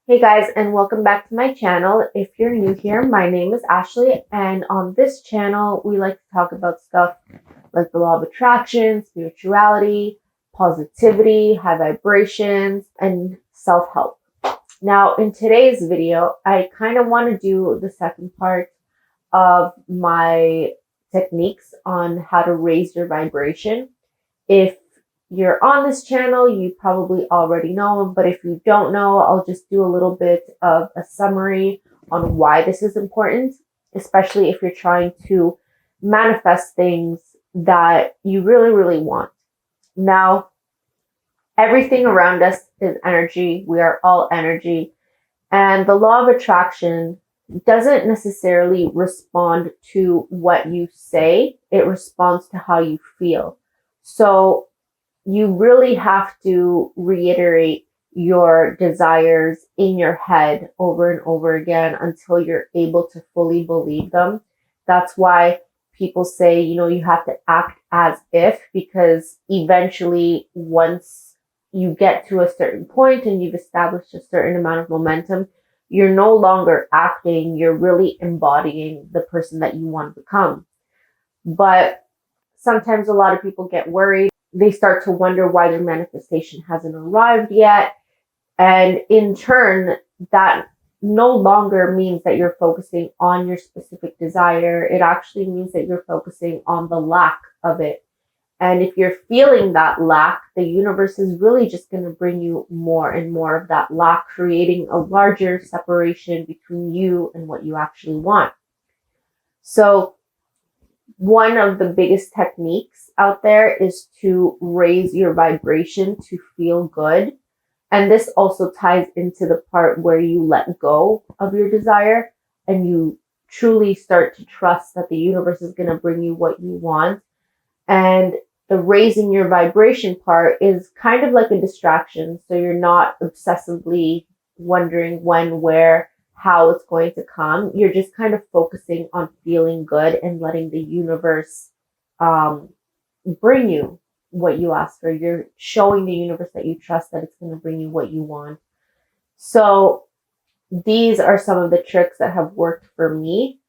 Hey guys, and welcome back to my channel. If you're new here, my name is Ashley, and on this channel, we like to talk about stuff like the law of attraction, spirituality, positivity, high vibrations, and self-help. Now, in today's video, I kind of want to do the second part of my techniques on how to raise your vibration. If you're on this channel, you probably already know them, but if you don't know, I'll just do a little bit of a summary on why this is important, especially if you're trying to manifest things that you really, really want. Now, everything around us is energy. We are all energy. And the law of attraction doesn't necessarily respond to what you say, it responds to how you feel. So you really have to reiterate your desires in your head over and over again until you're able to fully believe them. That's why people say, you have to act as if, because eventually once you get to a certain point and you've established a certain amount of momentum, you're no longer acting, you're really embodying the person that you want to become. But sometimes a lot of people get worried. They start to wonder why their manifestation hasn't arrived yet. And in turn, that no longer means that you're focusing on your specific desire. It actually means that you're focusing on the lack of it. And if you're feeling that lack, the universe is really just going to bring you more and more of that lack, creating a larger separation between you and what you actually want. So one of the biggest techniques out there is to raise your vibration to feel good. And this also ties into the part where you let go of your desire and you truly start to trust that the universe is going to bring you what you want. And the raising your vibration part is kind of like a distraction. So you're not obsessively wondering when, where, how it's going to come. You're just kind of focusing on feeling good and letting the universe bring you what you ask for. You're showing the universe that you trust that it's going to bring you what you want. So these are some of the tricks that have worked for me.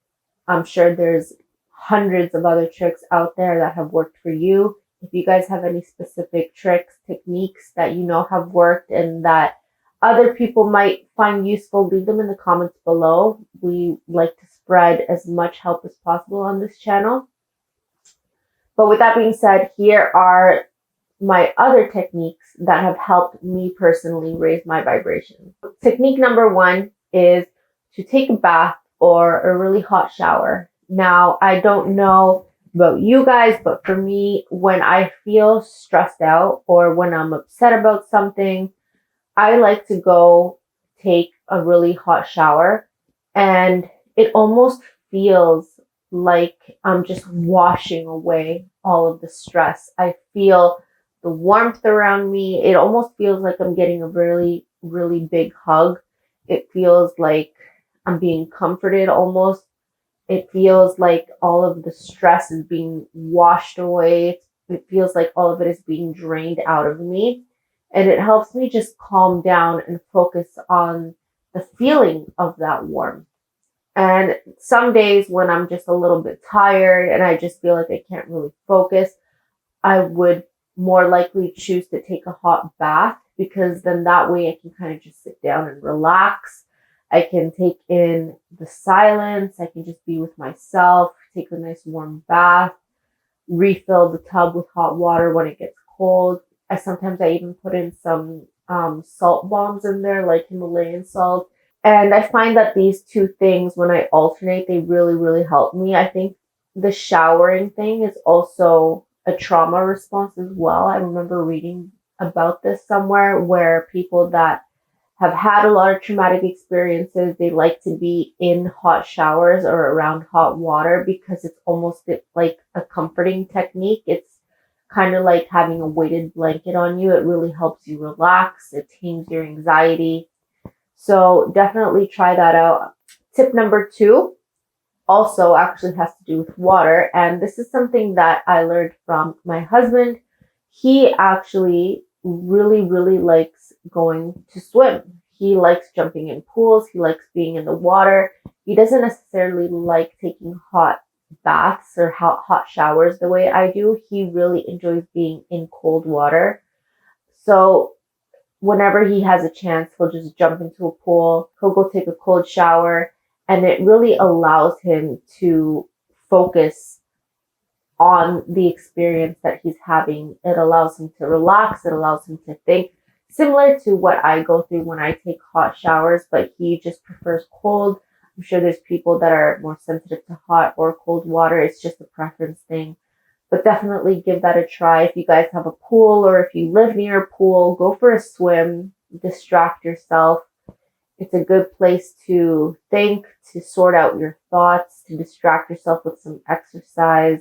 I'm sure there's hundreds of other tricks out there that have worked for you. If you guys have any specific tricks, techniques that you know have worked and that other people might find useful, leave them in the comments below. We like to spread as much help as possible on this channel. But with that being said, here are my other techniques that have helped me personally raise my vibration. Technique number one is to take a bath or a really hot shower. Now, I don't know about you guys, but for me, when I feel stressed out or when I'm upset about something, I like to go take a really hot shower, and it almost feels like I'm just washing away all of the stress. I feel the warmth around me. It almost feels like I'm getting a really, really big hug. It feels like I'm being comforted almost. It feels like all of the stress is being washed away. It feels like all of it is being drained out of me. And it helps me just calm down and focus on the feeling of that warmth. And some days when I'm just a little bit tired and I just feel like I can't really focus, I would more likely choose to take a hot bath, because then that way I can kind of just sit down and relax. I can take in the silence. I can just be with myself, take a nice warm bath, refill the tub with hot water when it gets cold. Sometimes I even put in some salt bombs in there, like Himalayan salt. And I find that these two things, when I alternate, they really, really help me. I think the showering thing is also a trauma response as well. I remember reading about this somewhere, where people that have had a lot of traumatic experiences, they like to be in hot showers or around hot water because it's almost like a comforting technique. It's kind of like having a weighted blanket on you. It really helps you relax. It tames your anxiety. So definitely try that out. Tip number two also actually has to do with water. And this is something that I learned from my husband. He actually really, really likes going to swim. He likes jumping in pools. He likes being in the water. He doesn't necessarily like taking hot baths or hot showers the way I do. He really enjoys being in cold water. So whenever he has a chance, he'll just jump into a pool. He'll go take a cold shower, and it really allows him to focus on the experience that he's having. It allows him to relax. It allows him to think, similar to what I go through when I take hot showers, but he just prefers cold. I'm sure there's people that are more sensitive to hot or cold water. It's just a preference thing. But definitely give that a try. If you guys have a pool or if you live near a pool, go for a swim, distract yourself. It's a good place to think, to sort out your thoughts, to distract yourself with some exercise.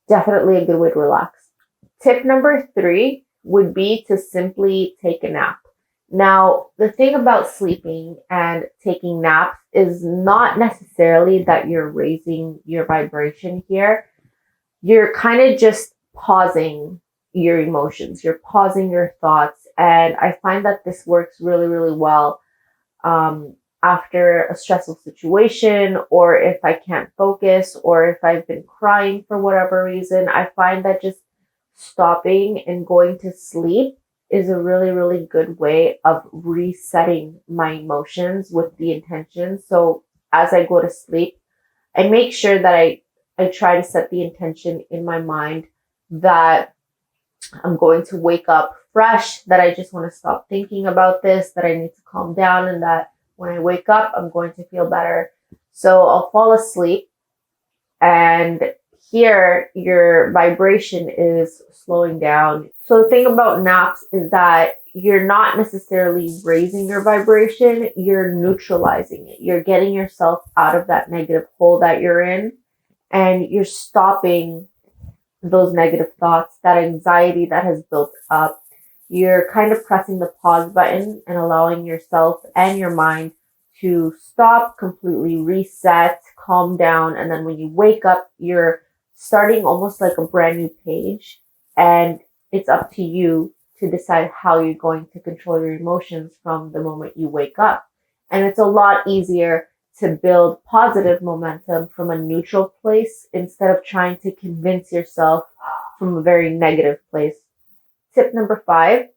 Definitely a good way to relax. Tip number 3 would be to simply take a nap. Now, the thing about sleeping and taking naps is not necessarily that you're raising your vibration here. You're kind of just pausing your emotions. You're pausing your thoughts. And I find that this works really, really well after a stressful situation, or if I can't focus, or if I've been crying for whatever reason. I find that just stopping and going to sleep is a really, really good way of resetting my emotions with the intention. So as I go to sleep, I make sure that I try to set the intention in my mind that I'm going to wake up fresh, that I just want to stop thinking about this, that I need to calm down, and that when I wake up, I'm going to feel better. So I'll fall asleep, and here your vibration is slowing down. So the thing about naps is that you're not necessarily raising your vibration, you're neutralizing it. You're getting yourself out of that negative hole that you're in, and you're stopping those negative thoughts, that anxiety that has built up. You're kind of pressing the pause button and allowing yourself and your mind to stop, completely reset, calm down. And then when you wake up, you're starting almost like a brand new page. And it's up to you to decide how you're going to control your emotions from the moment you wake up. And it's a lot easier to build positive momentum from a neutral place instead of trying to convince yourself from a very negative place. Tip number 5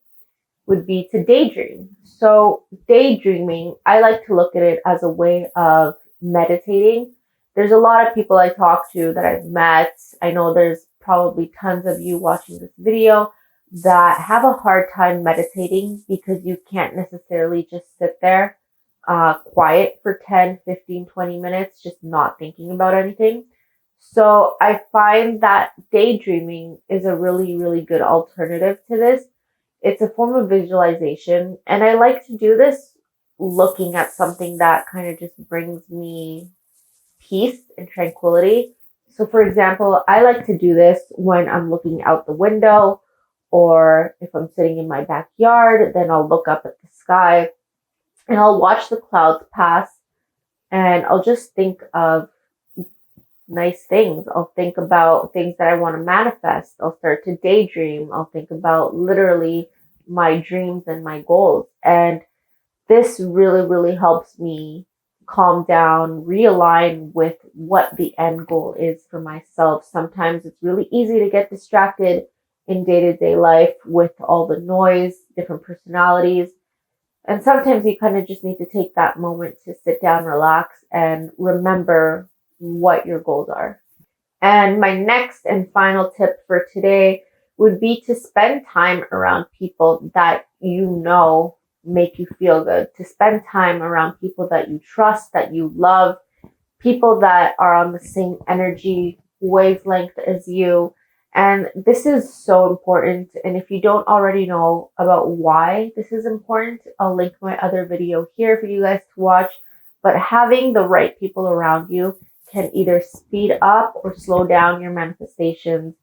would be to daydream. So daydreaming, I like to look at it as a way of meditating. There's a lot of people I talk to that I've met. I know there's probably tons of you watching this video that have a hard time meditating because you can't necessarily just sit there quiet for 10, 15, 20 minutes, just not thinking about anything. So I find that daydreaming is a really, really good alternative to this. It's a form of visualization, and I like to do this looking at something that kind of just brings me peace and tranquility. So for example, I like to do this when I'm looking out the window, or if I'm sitting in my backyard, then I'll look up at the sky and I'll watch the clouds pass, and I'll just think of nice things. I'll think about things that I want to manifest. I'll start to daydream. I'll think about literally my dreams and my goals. And this really, really helps me calm down, realign with what the end goal is for myself. Sometimes it's really easy to get distracted in day-to-day life with all the noise, different personalities. And sometimes you kind of just need to take that moment to sit down, relax, and remember what your goals are. And my next and final tip for today would be to spend time around people that you know make you feel good, to spend time around people that you trust, that you love, people that are on the same energy wavelength as you. And this is so important. And if you don't already know about why this is important, I'll link my other video here for you guys to watch. But having the right people around you can either speed up or slow down your manifestations.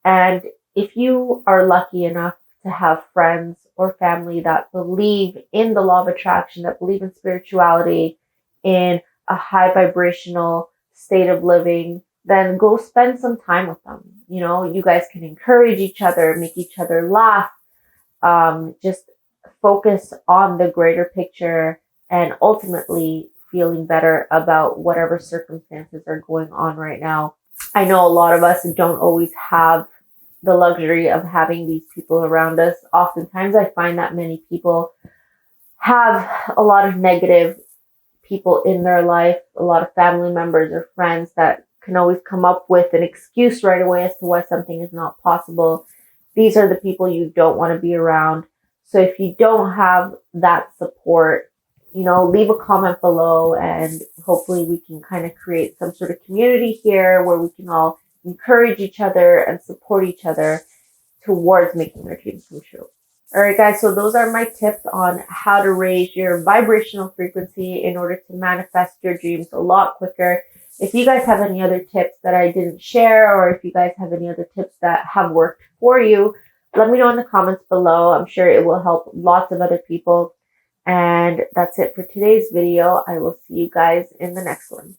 And if you are lucky enough to have friends or family that believe in the law of attraction, that believe in spirituality, in a high vibrational state of living, then go spend some time with them. You know, you guys can encourage each other, make each other laugh, just focus on the greater picture and ultimately feeling better about whatever circumstances are going on right now. I know a lot of us don't always have the luxury of having these people around us. Oftentimes, I find that many people have a lot of negative people in their life, a lot of family members or friends that can always come up with an excuse right away as to why something is not possible. These are the people you don't want to be around. So if you don't have that support, leave a comment below and hopefully we can kind of create some sort of community here where we can all encourage each other and support each other towards making our dreams come true. All right, guys, so those are my tips on how to raise your vibrational frequency in order to manifest your dreams a lot quicker. If you guys have any other tips that I didn't share, or if you guys have any other tips that have worked for you, let me know in the comments below. I'm sure it will help lots of other people. And that's it for today's video. I will see you guys in the next one.